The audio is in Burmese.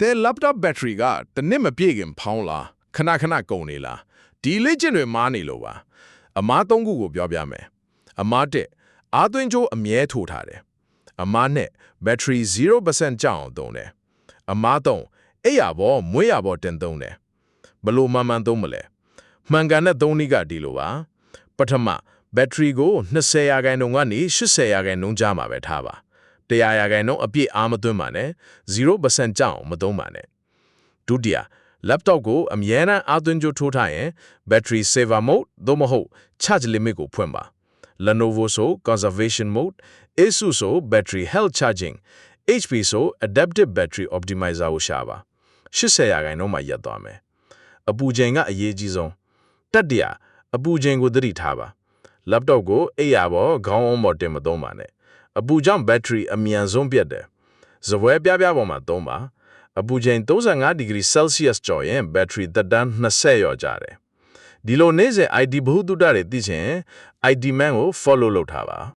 တဲ့ laptop battery ကတနစ်မပြည့်ခင်ဖောင်းလားခဏကုန်နေလားဒီလေ့ကျင့်တွေမားနေလို့ပါအမား၃ခုကိုပြောပြမယ်အမား၁အားသွင်းကြိုးအမြဲထိုးထားတယ်အမား၂ battery 0% ကြောက်အောင်သုံးတယ်အမား၃အိယာဘောမွေးရဘောတင်သုံးတယ်ဘလို့မှန်သုံးမလဲမှန်ကန်တဲ့သုံးနည်းကဒီလိုပါပထမ battery ကို20%ကနေ80%ကြားမှာပဲထားပါ100%အပြည့်အားမသွင်းပါနဲ့0% ကြောက်အောင်မသုံးပါနဲ့ဒုတိယ laptop ကိုအမြဲတမ်းအားသွင်းကြိုးထိုးထားရင် battery saver mode သို့မဟုတ် charge limit ကိုဖွင့်ပါ Lenovo ဆို conservation mode Asus ဆို battery health charging HP ဆို adaptive battery optimizer ကိုရှာပါ80%မှာရပ်သွားမယ်အပူချိန်ကအရေးကြီးဆုံးတတိယအပူချိန်ကိုသတိထားပါ laptop ကိုအိယာဘောခေါင်းအောင်ပေါ်တင်မသုံးပါနဲ့အပူကြောင့် battery အမြန်ဆုံးပြတ်တယ်ဇပွဲပြပေါ်မှာသုံးပါအပူချိန်35 degree Celsius ကျော်ရင် battery သက်တမ်း20ရောကြတယ်ဒီလိုနေ့စဉ် IT ဘ ഹു တုဒ္ဒတွေသိချင် IT man ကို follow လုပ်ထားပါ